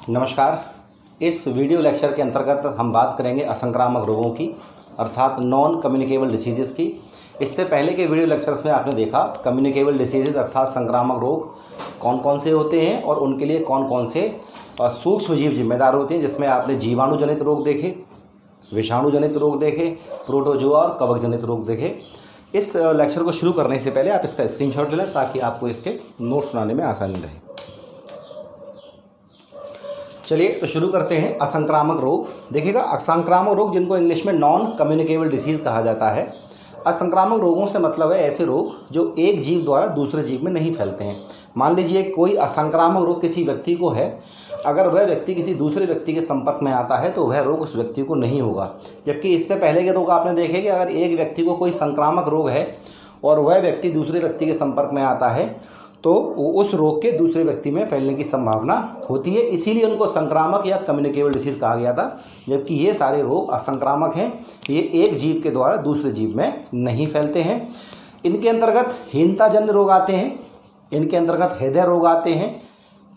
नमस्कार। इस video lecture के अंतर्गत हम बात करेंगे असंक्रामक रोगों की, अर्थात नॉन कम्युनिकेबल डिसीज़ की। इससे पहले के वीडियो लेक्चर्स में आपने देखा कम्युनिकेबल डिसीज़ अर्थात संक्रामक रोग कौन कौन से होते हैं और उनके लिए कौन कौन से सूक्ष्म जीव जिम्मेदार होते हैं, जिसमें आपने जीवाणुजनित रोग देखे, विषाणुजनित रोग देखे, प्रोटोजोआ और कवक जनित रोग देखे। इस लेक्चर को शुरू करने से पहले आप इसका स्क्रीनशॉट ले लें ताकि आपको इसके नोट्स बनाने में आसानी रहे। चलिए तो शुरू करते हैं। असंक्रामक रोग देखिएगा, असंक्रामक रोग जिनको इंग्लिश में नॉन कम्युनिकेबल डिसीज़ कहा जाता है। असंक्रामक रोगों से मतलब है ऐसे रोग जो एक जीव द्वारा दूसरे जीव में नहीं फैलते हैं। मान लीजिए कोई असंक्रामक रोग किसी व्यक्ति को है, अगर वह व्यक्ति किसी दूसरे व्यक्ति के संपर्क में आता है तो वह रोग उस व्यक्ति को नहीं होगा। जबकि इससे पहले के रोग आपने देखे कि अगर एक व्यक्ति को कोई संक्रामक रोग है और वह व्यक्ति दूसरे व्यक्ति के संपर्क में आता है तो उस रोग के दूसरे व्यक्ति में फैलने की संभावना होती है, इसीलिए उनको संक्रामक या कम्युनिकेबल डिसीज़ कहा गया था। जबकि ये सारे रोग असंक्रामक हैं, ये एक जीव के द्वारा दूसरे जीव में नहीं फैलते हैं। इनके अंतर्गत हीनताजन्य रोग आते हैं, इनके अंतर्गत हृदय रोग आते हैं,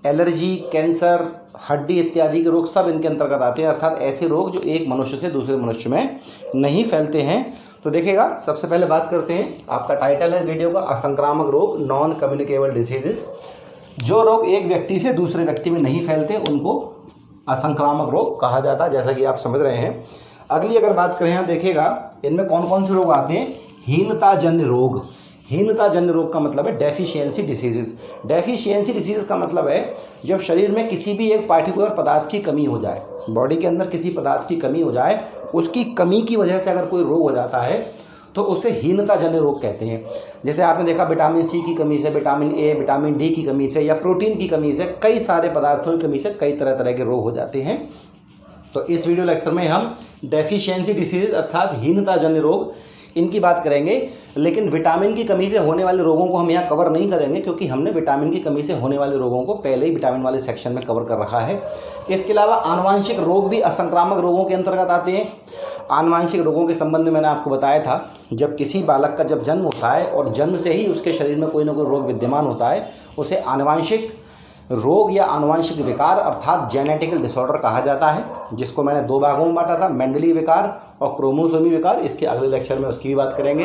एलर्जी, कैंसर, हड्डी इत्यादि के रोग सब इनके अंतर्गत आते हैं, अर्थात ऐसे रोग जो एक मनुष्य से दूसरे मनुष्य में नहीं फैलते हैं। तो देखिएगा, सबसे पहले बात करते हैं, आपका टाइटल है वीडियो का असंक्रामक रोग नॉन कम्युनिकेबल डिसीजेस। जो रोग एक व्यक्ति से दूसरे व्यक्ति में नहीं फैलते उनको असंक्रामक रोग कहा जाता है, जैसा कि आप समझ रहे हैं। अगली अगर बात करें, देखिएगा इनमें कौन कौन से रोग आते हैं। हीनताजन्य रोग, हीनताजन्य रोग का मतलब है डेफिशिएंसी डिसीजेस। डेफिशिएंसी डिसीज का मतलब है जब शरीर में किसी भी एक पार्टिकुलर पदार्थ की कमी हो जाए, बॉडी के अंदर किसी पदार्थ की कमी हो जाए, उसकी कमी की वजह से अगर कोई रोग हो जाता है तो उसे हीनताजन्य रोग कहते हैं। जैसे आपने देखा विटामिन सी की कमी से, विटामिन ए, विटामिन डी की कमी से या प्रोटीन की कमी से, कई सारे पदार्थों की कमी से कई तरह तरह के रोग हो जाते हैं। तो इस वीडियो लेक्चर में हम डेफिशिएंसी डिसीज अर्थात हीनताजन्य रोग इनकी बात करेंगे, लेकिन विटामिन की कमी से होने वाले रोगों को हम यहाँ कवर नहीं करेंगे क्योंकि हमने विटामिन की कमी से होने वाले रोगों को पहले ही विटामिन वाले सेक्शन में कवर कर रखा है। इसके अलावा आनुवांशिक रोग भी असंक्रामक रोगों के अंतर्गत आते हैं। आनुवांशिक रोगों के संबंध में मैंने आपको बताया था, जब किसी बालक का जब जन्म होता है और जन्म से ही उसके शरीर में कोई ना कोई रोग विद्यमान होता है, उसे आनुवांशिक रोग या आनुवांशिक विकार अर्थात जेनेटिकल डिसऑर्डर कहा जाता है, जिसको मैंने दो भागों में बांटा था, मेंडली विकार और क्रोमोसोमी विकार। इसके अगले लेक्चर में उसकी भी बात करेंगे।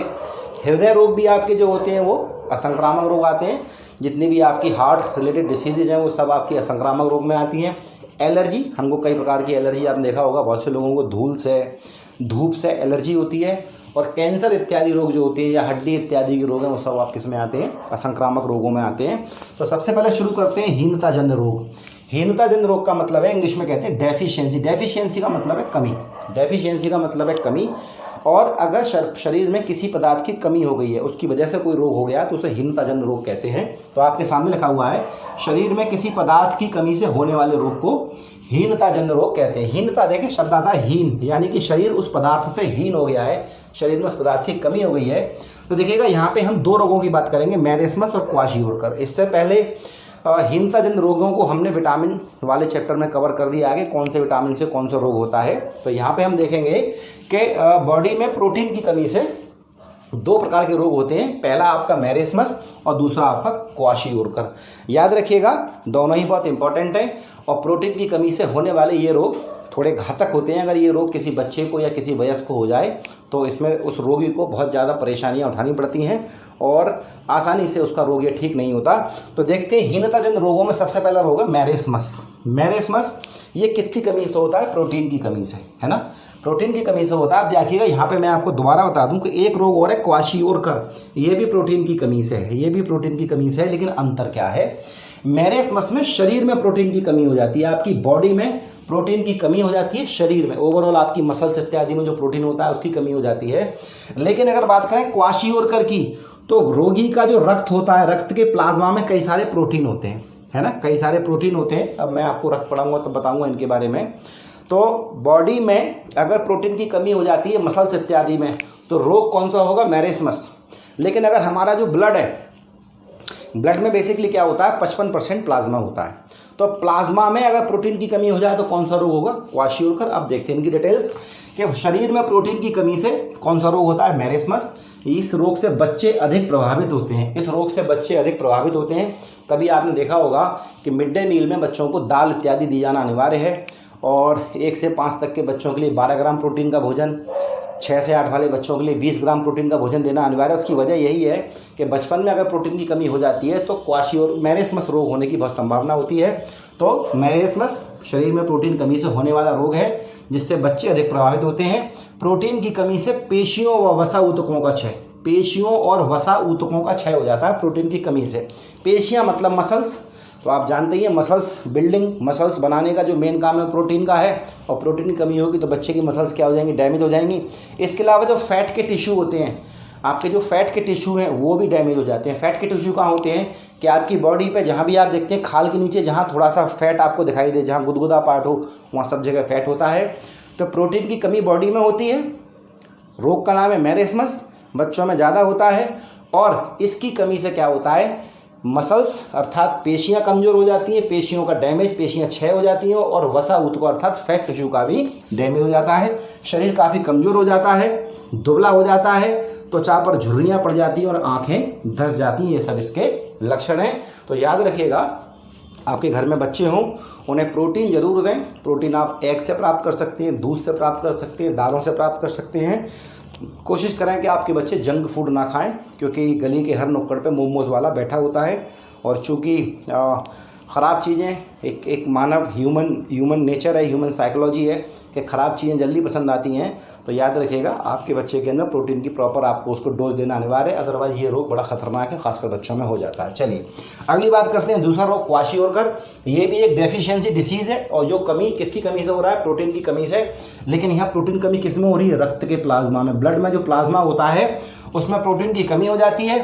हृदय रोग भी आपके जो होते हैं वो असंक्रामक रोग आते हैं। जितनी भी आपकी हार्ट रिलेटेड डिसीजेज हैं वो सब आपकी असंक्रामक रोग में आती हैं। एलर्जी, हमको कई प्रकार की एलर्जी आपने देखा होगा, बहुत से लोगों को धूल से, धूप से एलर्जी होती है। और कैंसर इत्यादि रोग जो होते हैं या हड्डी इत्यादि के रोग हैं वो सब आप किस में आते हैं, असंक्रामक रोगों में आते हैं। तो सबसे पहले शुरू करते हैं हीनताजन्य रोग। हीनताजन्य रोग का मतलब है, इंग्लिश में कहते हैं डेफिशिएंसी। डेफिशिएंसी का मतलब है कमी, डेफिशिएंसी का मतलब है कमी। और अगर शरीर में किसी पदार्थ की कमी हो गई है, उसकी वजह से कोई रोग हो गया तो उसे हीनताजन्य रोग कहते हैं। तो आपके सामने लिखा हुआ है, शरीर में किसी पदार्थ की कमी से होने वाले रोग को हीनताजन्य रोग कहते हैं। हीनता देखें, शब्द आता है हीन, यानी कि शरीर उस पदार्थ से हीन हो गया है, शरीर में उस पदार्थ की कमी हो गई है। तो देखिएगा यहाँ पे हम दो रोगों की बात करेंगे, मैरेस्मस और क्वाशियोरकर। इससे पहले हीनताजन्य रोगों को हमने विटामिन वाले चैप्टर में कवर कर दिया, आगे कौन से विटामिन से कौन सा रोग होता है। तो यहाँ पे हम देखेंगे कि बॉडी में प्रोटीन की कमी से दो प्रकार के रोग होते हैं, पहला आपका मैरेस्मस और दूसरा आपका क्वाशियोरकर। याद रखिएगा, दोनों ही बहुत इंपॉर्टेंट हैं। और प्रोटीन की कमी से होने वाले ये रोग थोड़े घातक होते हैं। अगर ये रोग किसी बच्चे को या किसी वयस्क को हो जाए तो इसमें उस रोगी को बहुत ज़्यादा परेशानियां उठानी पड़ती हैं और आसानी से उसका रोग ये ठीक नहीं होता। तो देखते हैं, हीनताजन्य रोगों में सबसे पहला रोग है मैरेस्मस। मैरेस्मस ये किसकी कमी से होता है? प्रोटीन की कमी से, है ना, प्रोटीन की कमी से होता है। अब देखिएगा यहाँ पे मैं आपको दोबारा बता दूं कि एक रोग और है क्वाशियोरकर, ये भी प्रोटीन की कमी से है, ये भी प्रोटीन की कमी से है। लेकिन अंतर क्या है? मैरेस्मस में शरीर में प्रोटीन की कमी हो जाती है, आपकी बॉडी में प्रोटीन की कमी हो जाती है, शरीर में ओवरऑल आपकी मसल्स इत्यादि में जो प्रोटीन होता है उसकी कमी हो जाती है। लेकिन अगर बात करें क्वाशियोरकर की, तो रोगी का जो रक्त होता है, रक्त के प्लाज्मा में कई सारे प्रोटीन होते हैं, है ना, कई सारे प्रोटीन होते हैं। अब मैं आपको रक्त पढ़ाऊंगा तो बताऊंगा इनके बारे में। तो बॉडी में अगर प्रोटीन की कमी हो जाती है मसल्स इत्यादि में, तो रोग कौन सा होगा? मैरेस्मस। लेकिन अगर हमारा जो ब्लड है ब्लड में बेसिकली क्या होता है, 55% प्लाज्मा होता है। तो प्लाज्मा में अगर प्रोटीन की कमी हो जाए तो कौन सा रोग होगा, क्वाशियोरकर। अब देखते हैं इनकी डिटेल्स कि शरीर में प्रोटीन की कमी से कौन सा रोग होता है, मैरेस्मस। इस रोग से बच्चे अधिक प्रभावित होते हैं, इस रोग से बच्चे अधिक प्रभावित होते हैं। तभी आपने देखा होगा कि मिड डे मील में बच्चों को दाल इत्यादि दी जाना अनिवार्य है, और 1 से 5 तक के बच्चों के लिए 12 ग्राम प्रोटीन का भोजन, 6 से 8 वाले बच्चों के लिए 20 ग्राम प्रोटीन का भोजन देना अनिवार्य है। उसकी वजह यही है कि बचपन में अगर प्रोटीन की कमी हो जाती है तो क्वाशियोर मैरेस्मस रोग होने की बहुत संभावना होती है। तो मैरेस्मस शरीर में प्रोटीन कमी से होने वाला रोग है जिससे बच्चे अधिक प्रभावित होते हैं। प्रोटीन की कमी से पेशियों व वसा ऊतकों का क्षय, पेशियों और वसा ऊतकों का क्षय हो जाता है प्रोटीन की कमी से। पेशियाँ मतलब मसल्स, तो आप जानते ही हैं मसल्स बिल्डिंग, मसल्स बनाने का जो मेन काम है प्रोटीन का है, और प्रोटीन की कमी होगी तो बच्चे की मसल्स क्या हो जाएंगी, डैमेज हो जाएंगी। इसके अलावा जो फैट के टिश्यू होते हैं, आपके जो फैट के टिश्यू हैं वो भी डैमेज हो जाते हैं। फैट के टिश्यू कहाँ होते हैं कि आपकी बॉडी पे जहाँ भी आप देखते हैं खाल के नीचे जहाँ थोड़ा सा फैट आपको दिखाई दे, जहाँ गुदगुदा पार्ट हो वहाँ सब जगह फैट होता है। तो प्रोटीन की कमी बॉडी में होती है, रोग का नाम है मैरेस्मस, बच्चों में ज़्यादा होता है। और इसकी कमी से क्या होता है, मसल्स अर्थात पेशियां कमज़ोर हो जाती हैं, पेशियों का डैमेज, पेशियां क्षय हो जाती हैं, और वसा ऊतक अर्थात फैट टिश्यू का भी डैमेज हो जाता है। शरीर काफ़ी कमज़ोर हो जाता है, दुबला हो जाता है, त्वचा पर झुर्रियाँ पड़ जाती हैं और आँखें धंस जाती हैं। ये सब इसके लक्षण हैं। तो याद रखिएगा, आपके घर में बच्चे हों उन्हें प्रोटीन ज़रूर दें। प्रोटीन आप एग से प्राप्त कर सकते हैं, दूध से प्राप्त कर सकते हैं, दालों से प्राप्त कर सकते हैं। कोशिश करें कि आपके बच्चे जंक फूड ना खाएं, क्योंकि गली के हर नुक्कड़ पे मोमोज़ वाला बैठा होता है। और चूँकि ख़राब चीज़ें एक मानव ह्यूमन नेचर है, ह्यूमन साइकोलॉजी है कि ख़राब चीज़ें जल्दी पसंद आती हैं। तो याद रखिएगा, आपके बच्चे के अंदर प्रोटीन की प्रॉपर आपको उसको डोज देना अनिवार्य है, अदरवाइज़ ये रोग बड़ा ख़तरनाक है, खासकर बच्चों में हो जाता है। चलिए अगली बात करते हैं, दूसरा रोग क्वाशियोरकर। ये भी एक डेफिशिएंसी डिसीज़ है, और जो कमी किसकी कमी से हो रहा है, प्रोटीन की कमी से। लेकिन यहाँ प्रोटीन कमी किस में हो रही है, रक्त के प्लाज्मा में। ब्लड में जो प्लाज्मा होता है उसमें प्रोटीन की कमी हो जाती है।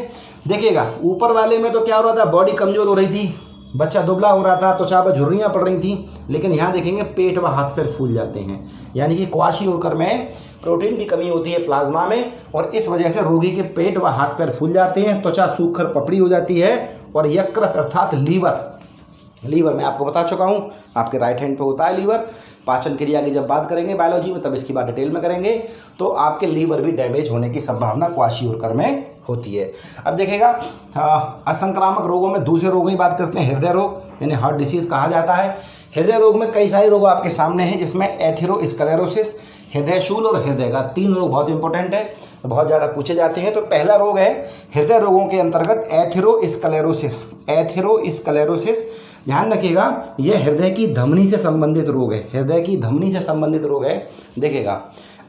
देखिएगा, ऊपर वाले में तो क्या हो रहा था, बॉडी कमज़ोर हो रही थी, बच्चा दुबला हो रहा था, त्वचा पर झुर्रियाँ पड़ रही थी। लेकिन यहाँ देखेंगे पेट व हाथ पैर फूल जाते हैं, यानी कि क्वाशियोरकर में प्रोटीन की कमी होती है प्लाज्मा में, और इस वजह से रोगी के पेट व हाथ पैर फूल जाते हैं, त्वचा सूख कर पपड़ी हो जाती है, और यकृत अर्थात लीवर मैं आपको बता चुका हूँ, आपके राइट हैंड पे होता है लीवर। पाचन क्रिया की जब बात करेंगे बायोलॉजी में तब इसकी बात डिटेल में करेंगे। तो आपके लीवर भी डैमेज होने की संभावना क्वाशियोरकर में होती है। अब देखिएगा, असंक्रामक रोगों में दूसरे रोगों की बात करते हैं, हृदय रोग यानी हार्ट डिसीज़ कहा जाता है। हृदय रोग में कई सारे रोग आपके सामने हैं, जिसमें एथेरोस्क्लेरोसिस, हृदय शूल और हृदय का 3 रोग बहुत इंपॉर्टेंट है, बहुत ज़्यादा पूछे जाते हैं। तो पहला रोग है हृदय रोगों के अंतर्गत एथेरोस्क्लेरोसिस। ध्यान रखिएगा, यह हृदय की धमनी से संबंधित रोग है, हृदय की धमनी से संबंधित रोग है। देखिएगा,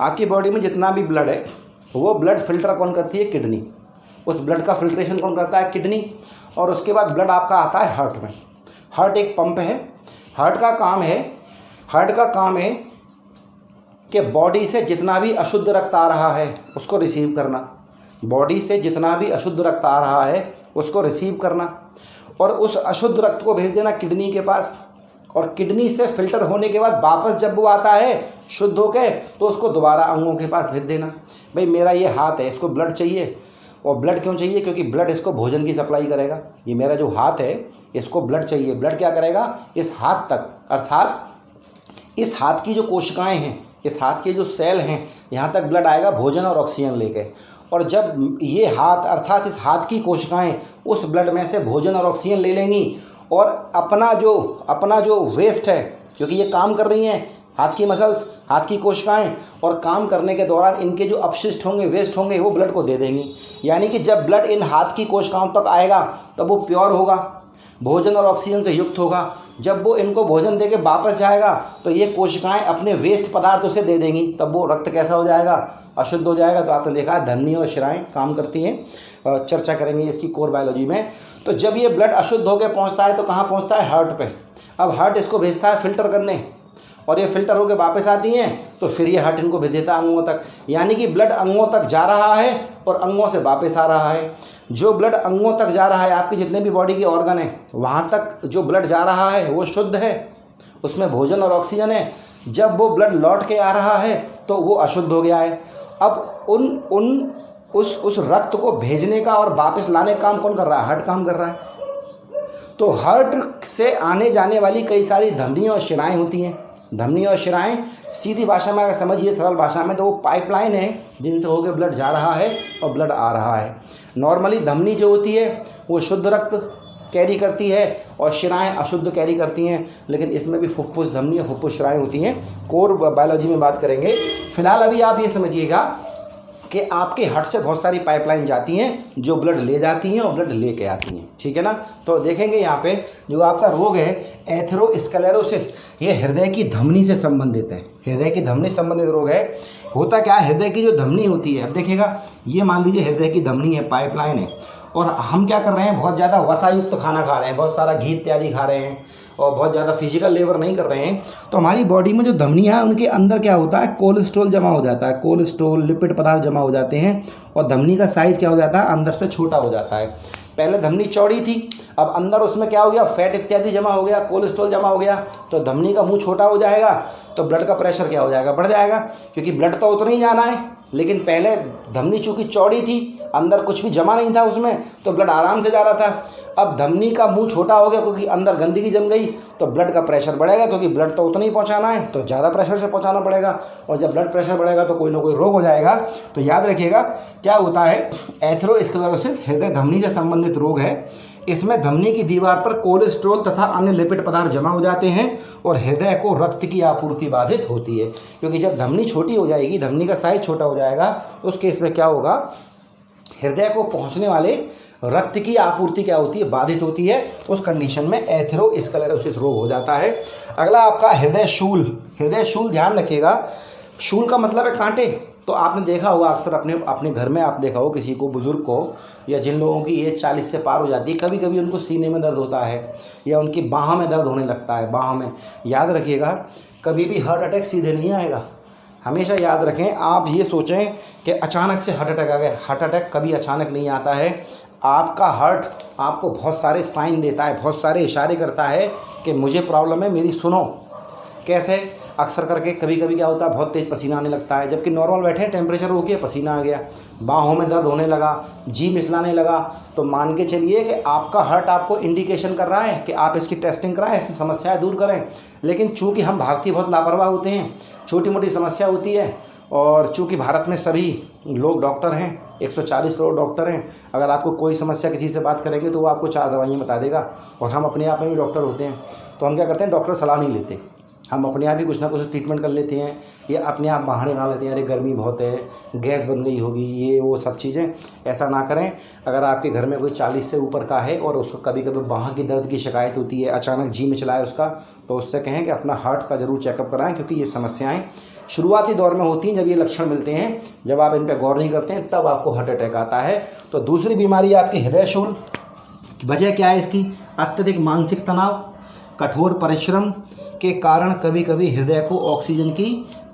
आपकी बॉडी में जितना भी ब्लड है वो ब्लड फिल्टर कौन करती है, किडनी। उस ब्लड का फिल्ट्रेशन कौन करता है, किडनी। और उसके बाद ब्लड आपका आता है हार्ट में। हार्ट एक पंप है। हार्ट का काम है कि बॉडी से जितना भी अशुद्ध रक्त आ रहा है उसको रिसीव करना, बॉडी से जितना भी अशुद्ध रक्त आ रहा है उसको रिसीव करना, और उस अशुद्ध रक्त को भेज देना किडनी के पास। और किडनी से फिल्टर होने के बाद वापस जब वो आता है शुद्ध होके, तो उसको दोबारा अंगों के पास भेज देना। भाई मेरा ये हाथ है, इसको ब्लड चाहिए। और ब्लड क्यों चाहिए, क्योंकि ब्लड इसको भोजन की सप्लाई करेगा। ये मेरा जो हाथ है इसको ब्लड चाहिए। ब्लड क्या करेगा, इस हाथ तक, अर्थात इस हाथ की जो कोशिकाएं हैं, इस हाथ के जो सेल हैं, यहाँ तक ब्लड आएगा भोजन और ऑक्सीजन लेके। और जब ये हाथ अर्थात इस हाथ की कोशिकाएं उस ब्लड में से भोजन और ऑक्सीजन ले लेंगी, और अपना जो वेस्ट है, क्योंकि ये काम कर रही हैं, हाथ की मसल्स, हाथ की कोशिकाएं, और काम करने के दौरान इनके जो अपशिष्ट होंगे, वेस्ट होंगे, वो ब्लड को दे देंगी। यानी कि जब ब्लड इन हाथ की कोशिकाओं तक आएगा तब वो प्योर होगा, भोजन और ऑक्सीजन से युक्त होगा। जब वो इनको भोजन देके वापस जाएगा तो ये कोशिकाएं अपने वेस्ट पदार्थ उसे दे देंगी, तब वो रक्त कैसा हो जाएगा, अशुद्ध हो जाएगा। तो आपने देखा धमनी और शिराएं काम करती हैं, चर्चा करेंगे इसकी कोर बायोलॉजी में। तो जब ये ब्लड अशुद्ध होकर पहुंचता है तो कहाँ पहुंचता है, हार्ट पे। अब हार्ट इसको भेजता है फिल्टर करने, और ये फिल्टर होकर वापस आती हैं, तो फिर ये हार्ट इनको भेज देता है अंगों तक। यानी कि ब्लड अंगों तक जा रहा है और अंगों से वापस आ रहा है। जो ब्लड अंगों तक जा रहा है, आपके जितने भी बॉडी के ऑर्गन हैं, वहाँ तक जो ब्लड जा रहा है वो शुद्ध है, उसमें भोजन और ऑक्सीजन है। जब वो ब्लड लौट के आ रहा है तो वो अशुद्ध हो गया है। अब उस रक्त को भेजने का और वापस लाने का काम कौन कर रहा है? हार्ट काम कर रहा है। तो हार्ट से आने जाने वाली कई सारी धमनियाँ और शिराएँ होती हैं। धमनी और शिराएँ सीधी भाषा में अगर समझिए, सरल भाषा में, तो वो पाइपलाइन है जिनसे होकर ब्लड जा रहा है और ब्लड आ रहा है। नॉर्मली धमनी जो होती है वो शुद्ध रक्त कैरी करती है और शिराएँ अशुद्ध कैरी करती हैं, लेकिन इसमें भी फुफ्फुस धमनी और फुफ्फुस शिराएँ होती हैं। कोर बायोलॉजी में बात करेंगे। फिलहाल अभी आप ये समझिएगा कि आपके हार्ट से बहुत सारी पाइपलाइन जाती हैं जो ब्लड ले जाती हैं और ब्लड लेके आती हैं, ठीक है ना। तो देखेंगे यहाँ पे जो आपका रोग है एथेरोस्क्लेरोसिस, ये हृदय की धमनी से संबंधित है। हृदय की धमनी से संबंधित रोग है। होता क्या है, हृदय की जो धमनी होती है, अब देखिएगा ये मान लीजिए हृदय की धमनी है, पाइपलाइन है, और हम क्या कर रहे हैं, बहुत ज़्यादा वसायुक्त खाना खा रहे हैं, बहुत सारा घी इत्यादि खा रहे हैं और बहुत ज़्यादा फिजिकल लेबर नहीं कर रहे हैं, तो हमारी बॉडी में जो धमनियाँ हैं उनके अंदर क्या होता है, कोलेस्ट्रॉल जमा हो जाता है। कोलेस्ट्रॉल, लिपिड पदार्थ जमा हो जाते हैं और धमनी का साइज़ क्या हो जाता है, अंदर से छोटा हो जाता है। पहले धमनी चौड़ी थी, अब अंदर उसमें क्या हो गया, फैट इत्यादि जमा हो गया, कोलेस्ट्रॉल जमा हो गया, तो धमनी का मुंह छोटा हो जाएगा, तो ब्लड का प्रेशर क्या हो जाएगा, बढ़ जाएगा, क्योंकि ब्लड तो उतना ही जाना है। लेकिन पहले धमनी चूँकि चौड़ी थी, अंदर कुछ भी जमा नहीं था उसमें, तो ब्लड आराम से जा रहा था। अब धमनी का मुंह छोटा हो गया क्योंकि अंदर गंदगी जम गई, तो ब्लड का प्रेशर बढ़ेगा, क्योंकि ब्लड तो उतना ही पहुंचाना है, तो ज़्यादा प्रेशर से पहुंचाना पड़ेगा, और जब ब्लड प्रेशर बढ़ेगा तो कोई ना कोई रोग हो जाएगा। तो याद रखिएगा क्या होता है, एथेरोस्क्लेरोसिस हृदय धमनी से संबंधित रोग है। इसमें धमनी की दीवार पर कोलेस्ट्रॉल तथा अन्य लिपिड पदार्थ जमा हो जाते हैं और हृदय को रक्त की आपूर्ति बाधित होती है, क्योंकि जब धमनी छोटी हो जाएगी, धमनी का साइज छोटा हो जाएगा, तो उस केस में क्या होगा, हृदय को पहुंचने वाले रक्त की आपूर्ति क्या होती है, बाधित होती है। उस कंडीशन में एथेरोस्क्लेरोसिस रोग हो जाता है। अगला आपका हृदय शूल। हृदय शूल ध्यान रखिएगा, शूल का मतलब है कांटे। तो आपने देखा होगा अक्सर अपने घर में आप देखा हो किसी को, बुजुर्ग को, या जिन लोगों की एज 40 से पार हो जाती है, कभी कभी उनको सीने में दर्द होता है या उनकी बाह में दर्द होने लगता है, बाह में। याद रखिएगा कभी भी हार्ट अटैक सीधे नहीं आएगा। हमेशा याद रखें, आप ये सोचें कि अचानक से हार्ट अटैक आ गया। हार्ट अटैक कभी अचानक नहीं आता है। आपका हार्ट आपको बहुत सारे साइन देता है, बहुत सारे इशारे करता है कि मुझे प्रॉब्लम है, मेरी सुनो। कैसे? अक्सर करके कभी कभी क्या होता है, बहुत तेज़ पसीना आने लगता है, जबकि नॉर्मल बैठे, टेम्परेचर हो गया, पसीना आ गया, बाहों में दर्द होने लगा, जी मिचलाने लगा, तो मान के चलिए कि आपका हार्ट आपको इंडिकेशन कर रहा है कि आप इसकी टेस्टिंग कराएं, इसकी समस्याएं दूर करें। लेकिन चूंकि हम भारतीय बहुत लापरवाह होते हैं, छोटी मोटी समस्या होती है, और चूंकि भारत में सभी लोग डॉक्टर हैं, 140 करोड़ डॉक्टर हैं, अगर आपको कोई समस्या किसी से बात करेंगे तो वो आपको 4 दवाइयाँ बता देगा, और हम अपने आप में भी डॉक्टर होते हैं, तो हम क्या करते हैं, डॉक्टर सलाह नहीं लेते, हम अपने आप ही कुछ ना कुछ ट्रीटमेंट कर लेते हैं, या अपने आप बहाने बना लेते हैं, अरे गर्मी बहुत है, गैस बन गई होगी, ये वो सब चीज़ें। ऐसा ना करें। अगर आपके घर में कोई 40 से ऊपर का है और उसको कभी कभी बाह की दर्द की शिकायत होती है, अचानक जी मिचलाए उसका, तो उससे कहें कि अपना हार्ट का ज़रूर चेकअप कराएं, क्योंकि ये समस्याएँ शुरुआती दौर में होती हैं। जब ये लक्षण मिलते हैं, जब आप इन पर गौर नहीं करते हैं, तब आपको हार्ट अटैक आता है। तो दूसरी बीमारी आपकी हृदय शूल। वजह क्या है इसकी? अत्यधिक मानसिक तनाव, कठोर परिश्रम के कारण कभी कभी हृदय को ऑक्सीजन की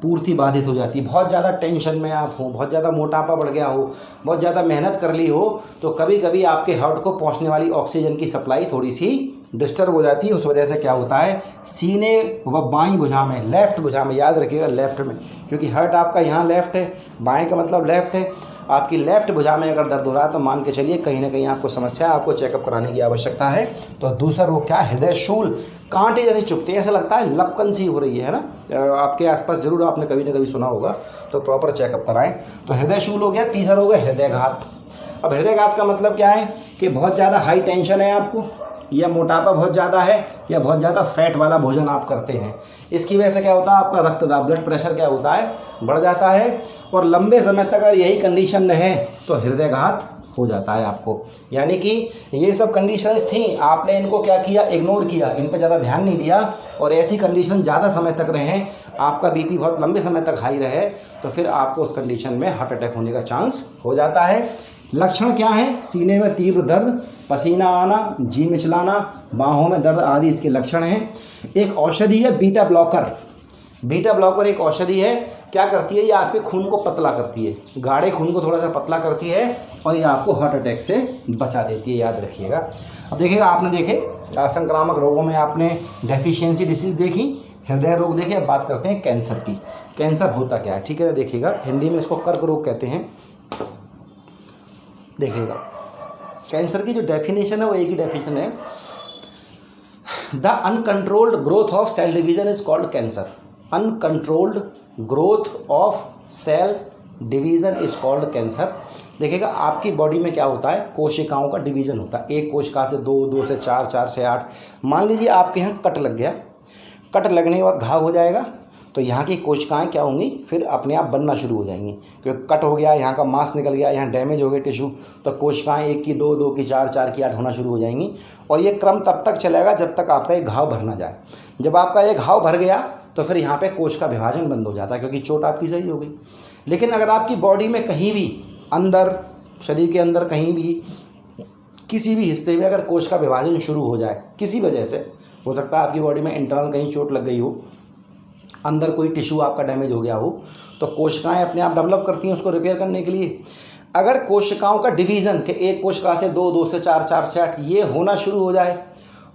पूर्ति बाधित हो जाती है। बहुत ज़्यादा टेंशन में आप हो, बहुत ज़्यादा मोटापा बढ़ गया हो, बहुत ज़्यादा मेहनत कर ली हो, तो कभी कभी आपके हार्ट को पहुंचने वाली ऑक्सीजन की सप्लाई थोड़ी सी डिस्टर्ब हो जाती है। उस वजह से क्या होता है, सीने व बाईं भुजा में, लेफ्ट भुजा में, याद रखिएगा लेफ्ट में, क्योंकि हार्ट आपका यहाँ लेफ्ट है, बाएं का मतलब लेफ्ट है, आपकी लेफ्ट भुजा में अगर दर्द हो रहा है तो मान के चलिए कहीं ना कहीं आपको समस्या है, आपको चेकअप कराने की आवश्यकता है। तो दूसरा रोग क्या, हृदय शूल। कांटे जैसे चुभते हैं, ऐसा लगता है लपकन सी हो रही है ना, आपके आसपास जरूर आपने कभी ना कभी सुना होगा, तो प्रॉपर चेकअप कराएं। तो हृदय शूल हो गया। तीसरा रोग है हृदयघात। अब हृदयघात का मतलब क्या है कि बहुत ज़्यादा हाई टेंशन है आपको, या मोटापा बहुत ज़्यादा है, या बहुत ज़्यादा फैट वाला भोजन आप करते हैं। इसकी वजह से क्या होता है, आपका रक्तदाब, ब्लड प्रेशर क्या होता है, बढ़ जाता है, और लंबे समय तक अगर यही कंडीशन रहे तो हृदयघात हो जाता है आपको। यानी कि ये सब कंडीशंस थी, आपने इनको क्या किया, इग्नोर किया, इन पर ज़्यादा ध्यान नहीं दिया, और ऐसी कंडीशन ज़्यादा समय तक रहें, आपका बीपी बहुत लंबे समय तक हाई रहे, तो फिर आपको उस कंडीशन में हार्ट अटैक होने का चांस हो जाता है। लक्षण क्या हैं, सीने में तीव्र दर्द, पसीना आना, जी मिचलाना, बाहों में दर्द आदि इसके लक्षण हैं। एक औषधि है बीटा ब्लॉकर। बीटा ब्लॉकर एक औषधि है, क्या करती है, ये आपके खून को पतला करती है, गाढ़े खून को थोड़ा सा पतला करती है, और ये आपको हार्ट अटैक से बचा देती है, याद रखिएगा। अब देखिएगा, आपने देखे संक्रामक रोगों में आपने डेफिशिएंसी डिसीज़ देखी, हृदय रोग देखे। अब बात करते हैं कैंसर की। कैंसर होता क्या है, ठीक है, देखिएगा, हिंदी में इसको कर्क रोग कहते हैं। देखिएगा, कैंसर की जो डेफिनेशन है वो एक ही डेफिनेशन है, the uncontrolled growth of cell division is called cancer. Uncontrolled growth of cell division is called cancer. देखिएगा आपकी बॉडी में क्या होता है, कोशिकाओं का डिवीजन होता है, एक कोशिका से दो, दो से चार, चार से आठ। मान लीजिए आपके यहाँ कट लग गया, कट लगने के बाद घाव हो जाएगा, तो यहाँ की कोशिकाएं क्या होंगी, फिर अपने आप बनना शुरू हो जाएंगी, क्योंकि कट हो गया, यहाँ का मांस निकल गया, यहाँ डैमेज हो गए टिश्यू, तो कोशिकाएं एक की दो, दो की चार, चार की आठ होना शुरू हो जाएंगी। और ये क्रम तब तक चलेगा जब तक आपका एक घाव भर ना जाए। जब आपका एक घाव भर गया तो फिर यहाँ पे कोश का विभाजन बंद हो जाता है, क्योंकि चोट आपकी सही हो गई। लेकिन अगर आपकी बॉडी में कहीं भी अंदर, शरीर के अंदर कहीं भी किसी भी हिस्से में अगर कोश का विभाजन शुरू हो जाए किसी वजह से, हो सकता है आपकी बॉडी में इंटरनल कहीं चोट लग गई हो, अंदर कोई टिश्यू आपका डैमेज हो गया हो, तो कोशिकाएं अपने आप डेवलप करती हैं उसको रिपेयर करने के लिए। अगर कोशिकाओं का डिवीज़न के एक कोशिका से दो, दो से चार, चार से आठ ये होना शुरू हो जाए,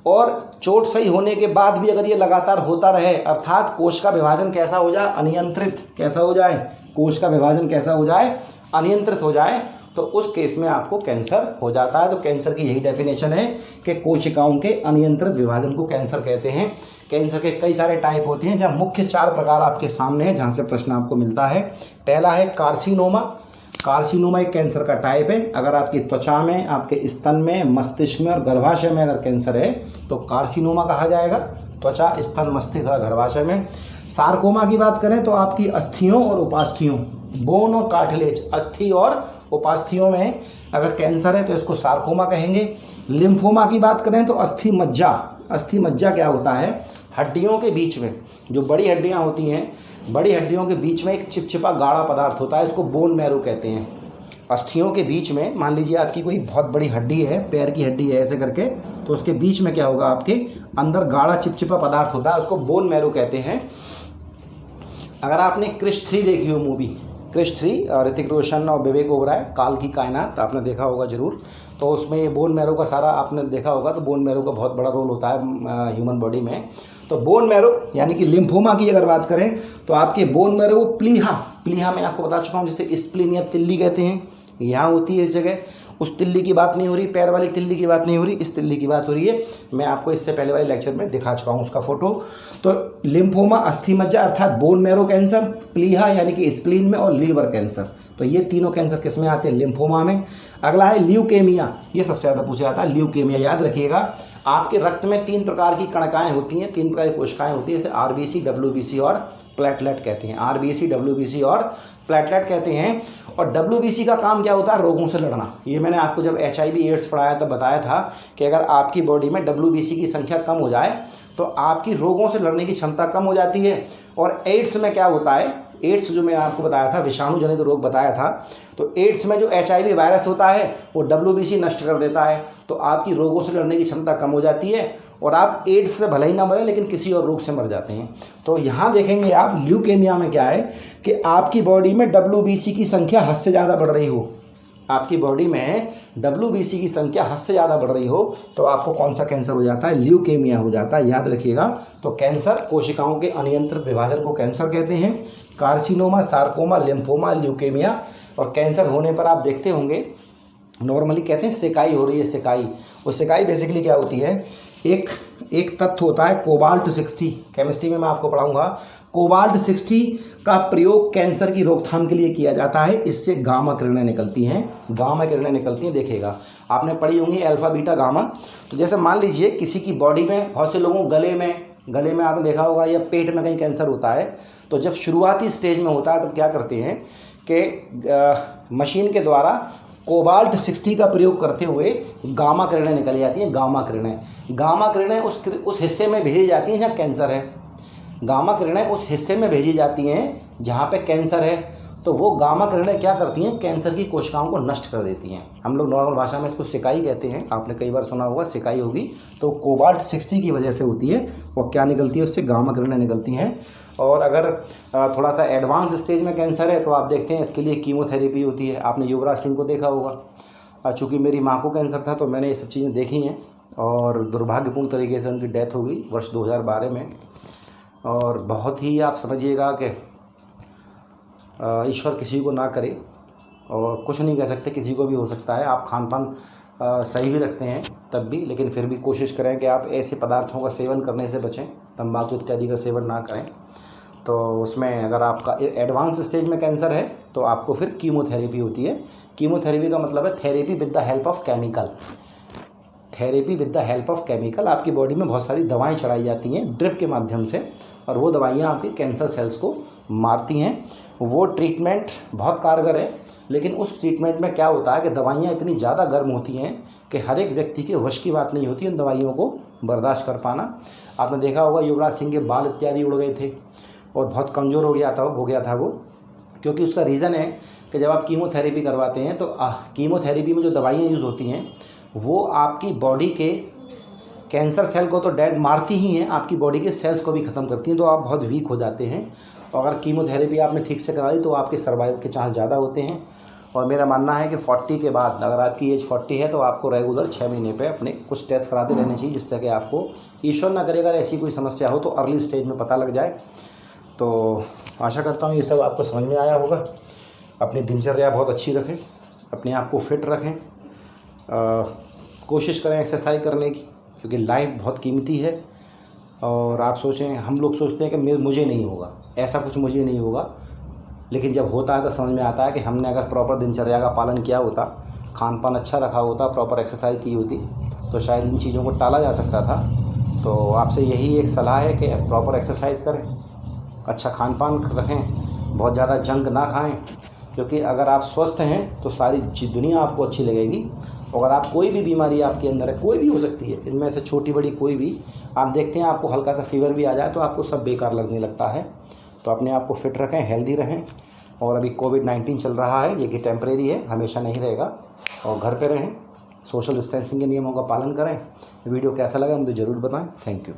और चोट सही होने के बाद भी अगर ये लगातार होता रहे, अर्थात कोश का विभाजन कैसा हो जाए, अनियंत्रित कैसा हो जाए, कोश का विभाजन कैसा हो जाए, अनियंत्रित हो जाए, तो उस केस में आपको कैंसर हो जाता है। तो कैंसर की यही डेफिनेशन है कि कोशिकाओं के अनियंत्रित विभाजन को कैंसर कहते हैं। कैंसर के कई सारे टाइप होते हैं, जहाँ मुख्य 4 प्रकार आपके सामने हैं, जहाँ से प्रश्न आपको मिलता है। पहला है कार्सिनोमा। कार्सिनोमा एक कैंसर का टाइप है। अगर आपकी त्वचा में, आपके स्तन में, मस्तिष्क में और गर्भाशय में अगर कैंसर है तो कार्सिनोमा कहा जाएगा। त्वचा, स्तन, मस्तिष्क और गर्भाशय में। सार्कोमा की बात करें तो आपकी अस्थियों और उपास्थियों, बोन और कार्टिलेज, अस्थि और उपास्थियों में अगर कैंसर है तो इसको सार्कोमा कहेंगे। लिम्फोमा की बात करें तो अस्थि मज्जा। अस्थि मज्जा क्या होता है, हड्डियों के बीच में जो बड़ी हड्डियां होती हैं, बड़ी हड्डियों के बीच में एक चिपचिपा गाढ़ा पदार्थ होता है, इसको बोन मैरो कहते हैं। अस्थियों के बीच में मान लीजिए आपकी कोई बहुत बड़ी हड्डी है, पैर की हड्डी है ऐसे करके, तो उसके बीच में क्या होगा, आपके अंदर गाढ़ा चिपचिपा पदार्थ होता है, उसको बोन मैरो कहते हैं। अगर आपने क्रिश 3 देखी हो मूवी, क्रिश 3 ऋतिक रोशन और विवेक ओबराय, काल की कायनात आपने देखा होगा ज़रूर, तो उसमें ये बोन मैरो का सारा आपने देखा होगा। तो बोन मैरो का बहुत बड़ा रोल होता है ह्यूमन बॉडी में। तो बोन मैरो यानी कि लिम्फोमा की अगर बात करें तो आपके बोन मैरो वो प्लीहा मैं आपको बता चुका हूँ, जिसे स्प्लीन या तिल्ली कहते हैं, यहाँ होती है इस जगह। उस तिल्ली की बात नहीं हो रही, पैर वाली तिल्ली की बात नहीं हो रही, इस तिल्ली की बात हो रही है। मैं आपको इससे पहले वाले लेक्चर में दिखा चुका हूँ उसका फोटो। तो लिम्फोमा, अस्थि मज्जा अर्थात बोन मैरो कैंसर, प्लीहा यानी कि स्प्लीन में, और लीवर कैंसर। तो ये तीनों कैंसर किस में आते हैं, लिम्फोमा में। अगला है ल्यूकेमिया, ये सबसे ज़्यादा पूछा जाता है। ल्यूकेमिया याद रखिएगा, आपके रक्त में 3 प्रकार की कणकाएँ होती हैं, 3 प्रकार की कोशिकाएँ होती हैं, जैसे आरबीसी, डब्ल्यूबीसी और प्लेटलेट कहते हैं। आरबीसी, डब्ल्यूबीसी और प्लेटलेट कहते हैं। और डब्ल्यूबीसी का काम क्या होता है, रोगों से लड़ना। ये मैंने आपको जब HIV एड्स पढ़ाया तब बताया था कि अगर आपकी बॉडी में WBC की संख्या कम हो जाए तो आपकी रोगों से लड़ने की क्षमता कम हो जाती है। और एड्स में क्या होता है, एड्स जो मैंने आपको बताया था, विषाणु जनित रोग बताया था, तो एड्स में जो HIV वायरस होता है वो WBC नष्ट कर देता है, तो आपकी रोगों से लड़ने की क्षमता कम हो जाती है और आप एड्स से भले ही ना मरें लेकिन किसी और रोग से मर जाते हैं। तो यहाँ देखेंगे आप ल्यूकेमिया में क्या है कि आपकी बॉडी में WBC की संख्या हद से ज़्यादा बढ़ रही हो, आपकी बॉडी में WBC की संख्या हद से ज़्यादा बढ़ रही हो तो आपको कौन सा कैंसर हो जाता है, ल्यूकेमिया हो जाता है। याद रखिएगा, तो कैंसर, कोशिकाओं के अनियंत्रित विभाजन को कैंसर कहते हैं। Carcinoma, sarcoma, lymphoma, leukaemia. और कैंसर होने पर आप देखते होंगे नॉर्मली कहते हैं सिकाई हो रही है, सिकाई। वो सिकाई बेसिकली क्या होती है, एक तत्व होता है कोबाल्ट 60, केमिस्ट्री में मैं आपको पढ़ाऊंगा। कोबाल्ट 60 का प्रयोग कैंसर की रोकथाम के लिए किया जाता है। इससे गामा किरणें निकलती हैं, गामा किरणें निकलती हैं। देखिएगा आपने पढ़ी होंगी अल्फा बीटा गामा। तो जैसे मान लीजिए किसी की बॉडी में, बहुत से लोगों गले में आपने देखा होगा या पेट में कहीं कैंसर होता है, तो जब शुरुआती स्टेज में होता है तब क्या करते हैं कि मशीन के द्वारा कोबाल्ट 60 का प्रयोग करते हुए गामा किरणें निकल जाती हैं। गामा किरणें उस हिस्से में भेजी जाती हैं जहाँ कैंसर है। गामा किरणें उस हिस्से में भेजी जाती हैं जहाँ पे कैंसर है। तो वो गामा किरणें क्या करती हैं, कैंसर की कोशिकाओं को नष्ट कर देती हैं। हम लोग नॉर्मल भाषा में इसको सिकाई कहते हैं, आपने कई बार सुना होगा सिकाई होगी। तो कोबाल्ट 60 की वजह से होती है, वो क्या निकलती है, उससे गामा किरणें निकलती हैं। और अगर थोड़ा सा एडवांस स्टेज में कैंसर है तो आप देखते हैं इसके लिए कीमोथेरेपी होती है। आपने युवराज सिंह को देखा होगा। चूँकि मेरी माँ को कैंसर था तो मैंने ये सब चीज़ें देखी हैं और दुर्भाग्यपूर्ण तरीके से उनकी डेथ हो गई वर्ष 2012 में। और बहुत ही आप समझिएगा कि ईश्वर किसी को ना करे, और कुछ नहीं कह सकते, किसी को भी हो सकता है। आप खान पान सही भी रखते हैं तब भी, लेकिन फिर भी कोशिश करें कि आप ऐसे पदार्थों का सेवन करने से बचें, तंबाकू इत्यादि का सेवन ना करें। तो उसमें अगर आपका एडवांस स्टेज में कैंसर है तो आपको फिर कीमोथेरेपी होती है। कीमोथेरेपी का मतलब है therapy with the help of chemical. Therapy with the help of chemical, आपकी बॉडी में बहुत सारी दवाएं चढ़ाई जाती हैं ड्रिप के माध्यम से, और वो दवाइयाँ आपके कैंसर सेल्स को मारती हैं। वो ट्रीटमेंट बहुत कारगर है, लेकिन उस ट्रीटमेंट में क्या होता है कि दवाइयाँ इतनी ज़्यादा गर्म होती हैं कि हर एक व्यक्ति के वश की बात नहीं होती उन दवाइयों को बर्दाश्त कर पाना। आपने देखा होगा युवराज सिंह के बाल इत्यादि उड़ गए थे और बहुत कमज़ोर हो गया था वो, क्योंकि उसका रीज़न है कि जब आप कीमोथेरेपी करवाते हैं तो कीमोथेरेपी में जो दवाइयाँ यूज़ होती हैं वो आपकी बॉडी के कैंसर सेल को तो डेड मारती ही हैं, आपकी बॉडी के सेल्स को भी ख़त्म करती हैं, तो आप बहुत वीक हो जाते हैं। और अगर कीमोथेरेपी आपने ठीक से करा ली तो आपके सर्वाइव के चांस ज़्यादा होते हैं। और मेरा मानना है कि 40 के बाद, अगर आपकी एज 40 है तो आपको रेगुलर 6 महीने पे अपने कुछ टेस्ट कराते रहने चाहिए, जिससे कि आपको, ईश्वर ना करे अगर ऐसी कोई समस्या हो तो अर्ली स्टेज में पता लग जाए। तो आशा करता हूँ ये सब आपको समझ में आया होगा। अपनी दिनचर्या बहुत अच्छी रखें, अपने आप को फिट रखें, कोशिश करें एक्सरसाइज करने की, क्योंकि लाइफ बहुत कीमती है। और आप सोचें, हम लोग सोचते हैं कि मुझे नहीं होगा, ऐसा कुछ मुझे नहीं होगा, लेकिन जब होता है तो समझ में आता है कि हमने अगर प्रॉपर दिनचर्या का पालन किया होता, खान पान अच्छा रखा होता, प्रॉपर एक्सरसाइज की होती, तो शायद इन चीज़ों को टाला जा सकता था। तो आपसे यही एक सलाह है कि प्रॉपर एक्सरसाइज करें, अच्छा खान पान रखें, बहुत ज़्यादा जंक ना खाएं, क्योंकि अगर आप स्वस्थ हैं तो सारी दुनिया आपको अच्छी लगेगी। अगर आप कोई भी बीमारी आपके अंदर है, कोई भी हो सकती है, इनमें से छोटी बड़ी कोई भी, आप देखते हैं आपको हल्का सा फीवर भी आ जाए तो आपको सब बेकार लगने लगता है। तो अपने आप को फिट रखें, हेल्दी रहें। और अभी कोविड-19 चल रहा है, ये कि टेम्परेरी है, हमेशा नहीं रहेगा, और घर पे रहें, सोशल डिस्टेंसिंग के नियमों का पालन करें। वीडियो कैसा लगा मुझे ज़रूर बताएं। Thank you.